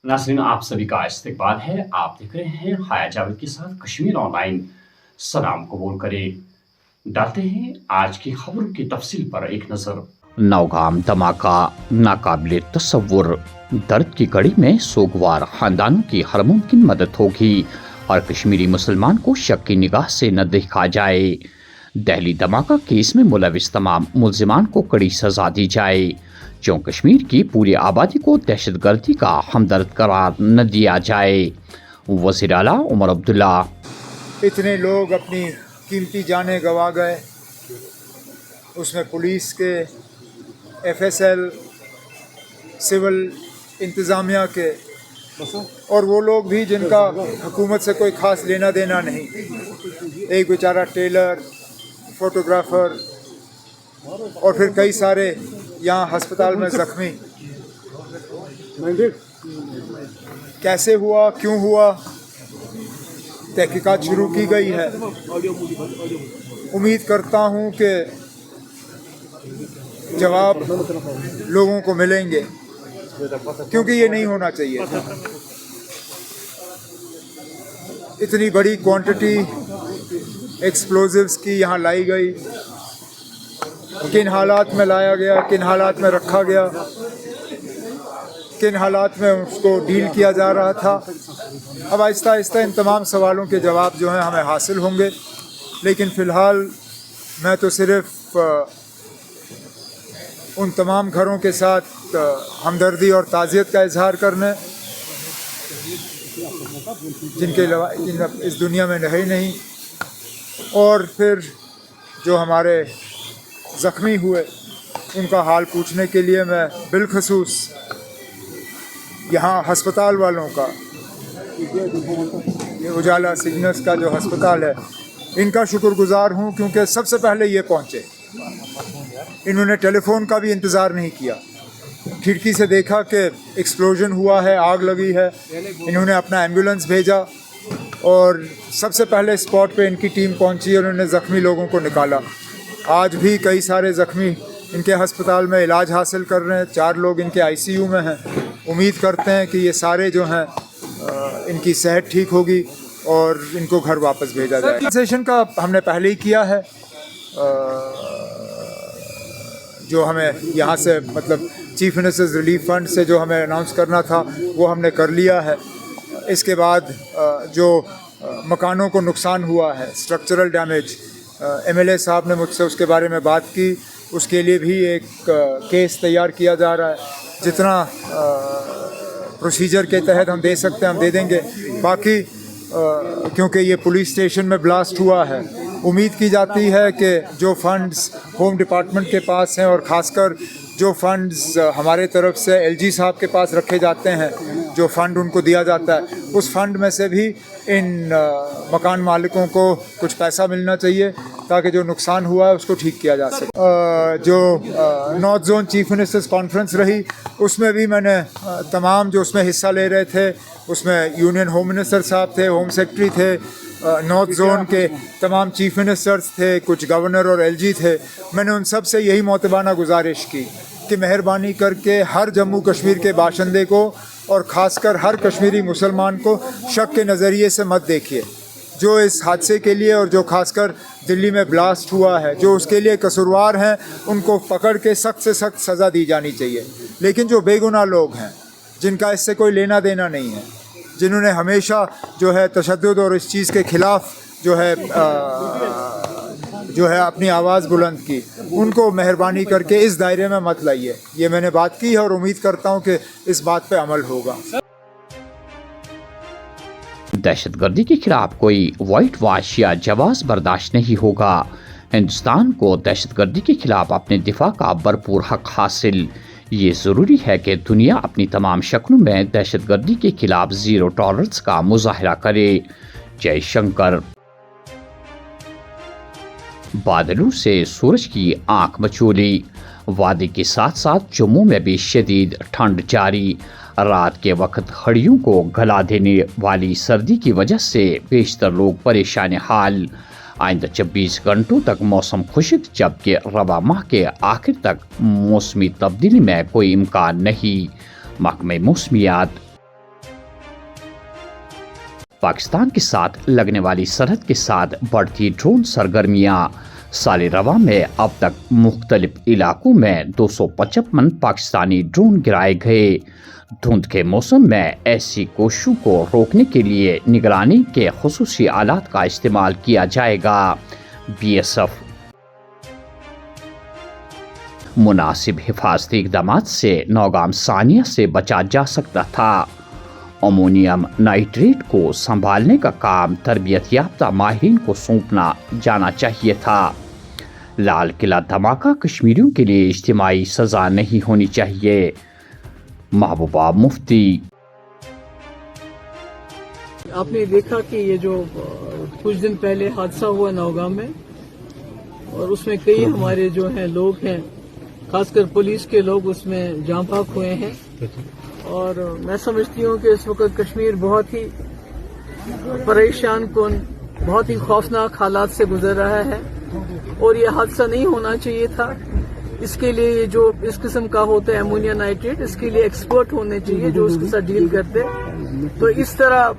नाज़रीन, आप सभी का इस्तकबाल है। आप देख रहे हैं हाया जावेद के साथ कश्मीर ऑनलाइन। सलाम कबूल करें। डालते हैं आज की खबरों की तफसील पर एक नज़र। नौगाम धमाका नाकाबिले तस्वुर, दर्द की कड़ी में सोगवार खानदानों की हर मुमकिन मदद होगी और कश्मीरी मुसलमान को शक की निगाह से न देखा जाए। दिल्ली धमाका केस में मुलविस तमाम मुल्जिमान को कड़ी सजा दी जाए। जम्मू कश्मीर की पूरी आबादी को दहशतगर्दी का हमदर्द करार न दिया जाए। वज़ीर आला उमर अब्दुल्ला। इतने लोग अपनी कीमती जानें गंवा गए, उसमें पुलिस के, एफएसएल, सिविल इंतज़ामिया के, और वो लोग भी जिनका हुकूमत से कोई ख़ास लेना देना नहीं। एक बेचारा टेलर, फोटोग्राफ़र और फिर कई सारे यहाँ अस्पताल में ज़ख्मी। कैसे हुआ, क्यों हुआ, तहकीकात शुरू की गई है। उम्मीद करता हूँ कि जवाब लोगों को मिलेंगे, क्योंकि ये नहीं होना चाहिए था। इतनी बड़ी क्वांटिटी एक्सप्लोजिव्स की यहाँ लाई गई, किन हालात में लाया गया, किन हालात में रखा गया, किन हालात में उसको डील किया जा रहा था। अब आहिस्ता आहिस्ता इन तमाम सवालों के जवाब जो हैं हमें हासिल होंगे, लेकिन फ़िलहाल मैं तो सिर्फ़ उन तमाम घरों के साथ हमदर्दी और ताज़ियत का इजहार करने, जिनके इस दुनिया में रहे नहीं, और फिर जो हमारे ज़ख्मी हुए उनका हाल पूछने के लिए मैं बिलखसूस यहाँ हस्पताल वालों का, ये उजाला सिग्नस का जो हस्पताल है, इनका शुक्रगुज़ार हूँ, क्योंकि सबसे पहले ये पहुँचे। इन्होंने टेलीफोन का भी इंतज़ार नहीं किया, खिड़की से देखा कि एक्सप्लोजन हुआ है, आग लगी है, इन्होंने अपना एम्बुलेंस भेजा और सबसे पहले स्पॉट पे इनकी टीम पहुंची और उन्होंने ज़ख्मी लोगों को निकाला। आज भी कई सारे ज़ख्मी इनके हस्पताल में इलाज हासिल कर रहे हैं। 4 लोग इनके आईसीयू में हैं। उम्मीद करते हैं कि ये सारे जो हैं इनकी सेहत ठीक होगी और इनको घर वापस भेजा जाएगा। सेशन का हमने पहले ही किया है, जो हमें यहाँ से मतलब चीफ मिनिस्टर्स रिलीफ फंड से जो हमें अनाउंस करना था वो हमने कर लिया है। इसके बाद जो मकानों को नुकसान हुआ है, स्ट्रक्चरल डैमेज, एमएलए साहब ने मुझसे उसके बारे में बात की, उसके लिए भी एक केस तैयार किया जा रहा है। जितना प्रोसीजर के तहत हम दे सकते हैं हम दे देंगे। बाकी क्योंकि ये पुलिस स्टेशन में ब्लास्ट हुआ है, उम्मीद की जाती है कि जो फंड्स होम डिपार्टमेंट के पास हैं और ख़ासकर जो फंड्स हमारे तरफ से एलजी साहब के पास रखे जाते हैं, जो फ़ंड उनको दिया जाता है, उस फंड में से भी इन मकान मालिकों को कुछ पैसा मिलना चाहिए ताकि जो नुकसान हुआ है उसको ठीक किया जा सके। जो north zone chief ministers conference रही, उसमें भी मैंने तमाम जो उसमें हिस्सा ले रहे थे, उसमें यूनियन होम मिनिस्टर साहब थे, होम सेक्रेटरी थे, नॉर्थ जोन के तमाम चीफ मिनिस्टर्स थे, कुछ गवर्नर और एलजी थे। मैंने उन सब से यही मोतबाना गुजारिश की कि मेहरबानी करके हर जम्मू कश्मीर के बाशिंदे को और ख़ासकर हर कश्मीरी मुसलमान को शक के नज़रिए से मत देखिए। जो इस हादसे के लिए और जो खासकर दिल्ली में ब्लास्ट हुआ है, जो उसके लिए कसूरवार हैं, उनको पकड़ के सख्त से सख्त सज़ा दी जानी चाहिए। लेकिन जो बेगुनाह लोग हैं, जिनका इससे कोई लेना देना नहीं है, जिन्होंने हमेशा जो है तशद्दुद और इस चीज़ के ख़िलाफ़ जो है अपनी आवाज़ बुलंद की, उनको मेहरबानी करके इस दायरे में मत लाइए। ये मैंने बात की है और उम्मीद करता हूँ कि इस बात पे अमल होगा। दहशतगर्दी के खिलाफ कोई वाइट वाश या जवाब बर्दाश्त नहीं होगा। हिंदुस्तान को दहशतगर्दी के खिलाफ अपने दिफा का भरपूर हक हासिल। ये ज़रूरी है कि दुनिया अपनी तमाम शक्लों में दहशतगर्दी के खिलाफ ज़ीरो टॉलरेंस का मुजाहरा करे। जयशंकर। बादलों से सूरज की आंख मचोली। वादी के साथ साथ जम्मू में भी शदीद ठंड जारी। रात के वक्त हड्डियों को गला देने वाली सर्दी की वजह से बेशतर लोग परेशान हाल। आइंदा 24 घंटों तक मौसम खुश्क, जबकि रवा माह के आखिर तक मौसमी तब्दीली में कोई इम्कान नहीं। महकमे मौसमियात। پاکستان کے ساتھ لگنے والی سرحد کے ساتھ بڑھتی ڈرون سرگرمیاں، سال رواں میں اب تک مختلف علاقوں میں 255 پاکستانی ڈرون گرائے گئے۔ دھند کے موسم میں ایسی کوششوں کو روکنے کے لیے نگرانی کے خصوصی آلات کا استعمال کیا جائے گا۔ بی ایس ایف مناسب حفاظتی اقدامات سے نوگام ثانیہ سے بچا جا سکتا تھا۔ امونیم نائٹریٹ کو سنبھالنے کا کام تربیت یافتہ ماہرین کو سونپنا جانا چاہیے تھا۔ لال قلعہ دھماکہ کشمیریوں کے لیے اجتماعی سزا نہیں ہونی چاہیے، محبوبہ مفتی۔ آپ نے دیکھا کہ یہ جو کچھ دن پہلے حادثہ ہوا نوگام میں، اور اس میں کئی ہمارے جو ہیں لوگ ہیں، خاص کر پولیس کے لوگ اس میں جاں بحق ہوئے ہیں، اور میں سمجھتی ہوں کہ اس وقت کشمیر بہت ہی پریشان کن، بہت ہی خوفناک حالات سے گزر رہا ہے، اور یہ حادثہ نہیں ہونا چاہیے تھا۔ اس کے لیے جو اس قسم کا ہوتا ہے امونیا نائٹریٹ، اس کے لیے ایکسپرٹ ہونے چاہیے جو اس کے ساتھ ڈیل کرتے۔ تو اس طرح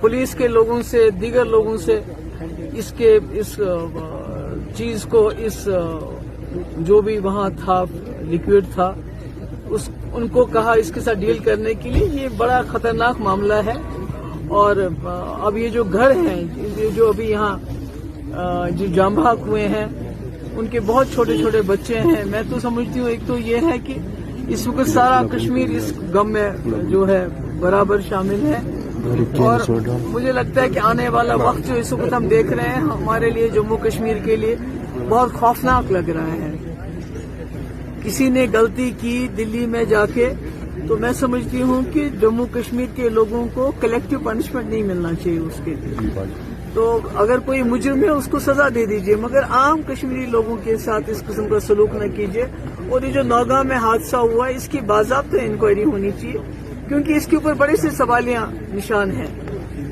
پولیس کے لوگوں سے، دیگر لوگوں سے اس چیز کو، جو بھی وہاں تھا لیکوڈ تھا، ان کو کہا اس کے ساتھ ڈیل کرنے کے لیے۔ یہ بڑا خطرناک معاملہ ہے، اور اب یہ جو گھر ہیں، جو ابھی یہاں جو جاں بحق ہوئے ہیں، ان کے بہت چھوٹے چھوٹے بچے ہیں۔ میں تو سمجھتی ہوں ایک تو یہ ہے کہ اس وقت سارا کشمیر اس غم میں جو ہے برابر شامل ہے، اور مجھے لگتا ہے کہ آنے والا وقت جو اس وقت ہم دیکھ رہے ہیں ہمارے لیے، جموں کشمیر کے لیے بہت خوفناک لگ رہا ہے۔ کسی نے غلطی کی دلی میں جا کے، تو میں سمجھتی ہوں کہ جموں کشمیر کے لوگوں کو کلیکٹیو پنشمنٹ نہیں ملنا چاہیے اس کے لیے۔ تو اگر کوئی مجرم ہے اس کو سزا دے دیجئے، مگر عام کشمیری لوگوں کے ساتھ اس قسم کا سلوک نہ کیجئے۔ اور یہ جو نوگام میں حادثہ ہوا ہے، اس کی باضابطہ انکوائری ہونی چاہیے، کیونکہ اس کے اوپر بڑے سے سوالیاں نشان ہیں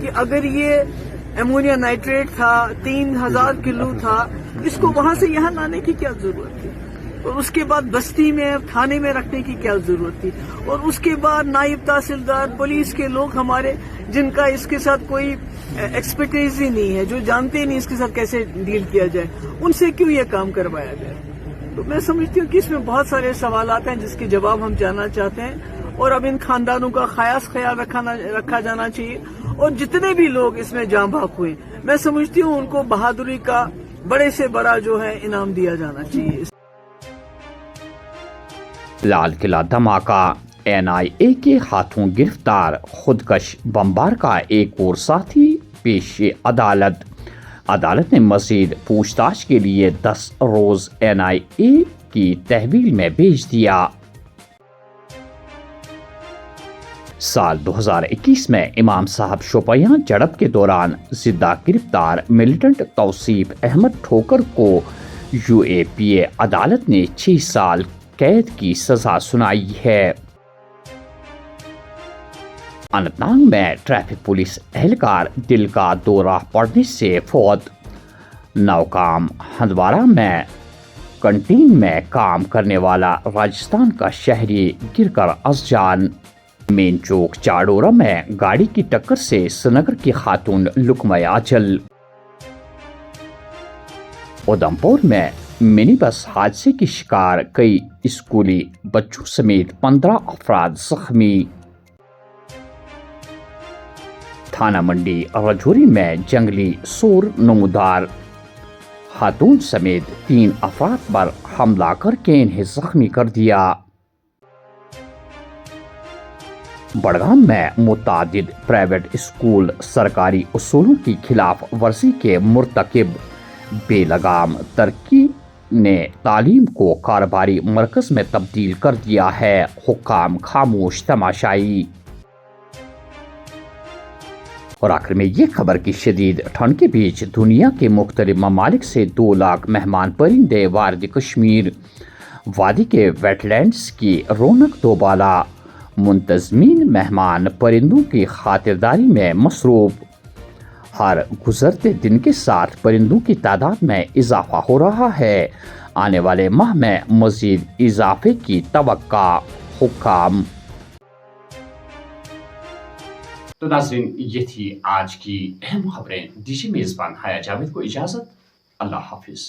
کہ اگر یہ امونیا نائٹریٹ تھا، 3000 کلو تھا، اس کو وہاں سے یہاں لانے کی کیا ضرورت تھی؟ اور اس کے بعد بستی میں، تھانے میں رکھنے کی کیا ضرورت تھی؟ اور اس کے بعد نائب تحصیلدار، پولیس کے لوگ ہمارے، جن کا اس کے ساتھ کوئی ایکسپرٹیز ہی نہیں ہے، جو جانتے ہی نہیں اس کے ساتھ کیسے ڈیل کیا جائے، ان سے کیوں یہ کام کروایا گیا؟ تو میں سمجھتی ہوں کہ اس میں بہت سارے سوالات ہیں جس کے جواب ہم جاننا چاہتے ہیں، اور اب ان خاندانوں کا خیال رکھا جانا چاہیے، اور جتنے بھی لوگ اس میں جاں بحق ہوئے، میں سمجھتی ہوں ان کو بہادری کا بڑے سے بڑا جو ہے انعام دیا جانا چاہیے۔ لال قلعہ دھماکہ، NIA کے ہاتھوں گرفتار خودکش بمبار کا ایک اور ساتھی پیش عدالت۔ عدالت نے مزید پوچھ تاچھ کے لیے 10 روز NIA کی تحویل میں بھیج دیا۔ سال 2021 میں امام صاحب شوپیان جھڑپ کے دوران زندہ گرفتار ملیٹنٹ توصیف احمد ٹھوکر کو UAPA عدالت نے 6 سال قید کی سزا سنائی ہے۔ اننت ناگ میں ٹریفک پولیس اہلکار دل کا دورہ پڑنے سے فوت۔ نوگام ہندوارہ میں کنٹین میں کام کرنے والا راجستھان کا شہری گر کر از جان۔ مین چوک چاڑورا میں گاڑی کی ٹکر سے سرینگر کی خاتون لقمہ اجل۔ ادھمپور میں منی بس حادثے کی شکار کئی اسکولی بچوں سمیت 15 افراد زخمی۔ تھانہ منڈی رجوری میں جنگلی سور نمودار، خاتون سمیت 3 افراد پر حملہ کر کے انہیں زخمی کر دیا۔ بڑگام میں متعدد پرائیویٹ اسکول سرکاری اصولوں کی خلاف ورزی کے مرتکب۔ بے لگام ترقی نے تعلیم کو کاروباری مرکز میں تبدیل کر دیا ہے، حکام خاموش تماشائی۔ اور آخر میں یہ خبر کہ شدید ٹھنڈ کے بیچ دنیا کے مختلف ممالک سے 2 لاکھ مہمان پرندے وارد کشمیر۔ وادی کے ویٹ لینڈز کی رونق دوبالا، منتظمین مہمان پرندوں کی خاطرداری میں مصروف۔ ہر گزرتے دن کے ساتھ پرندوں کی تعداد میں اضافہ ہو رہا ہے، آنے والے ماہ میں مزید اضافے کی توقع، حکام۔ तो नाजरीन, ये थी आज की अहम खबरें। दीजिए मेज़बान हाया जावेद को इजाज़त। अल्लाह हाफिज़।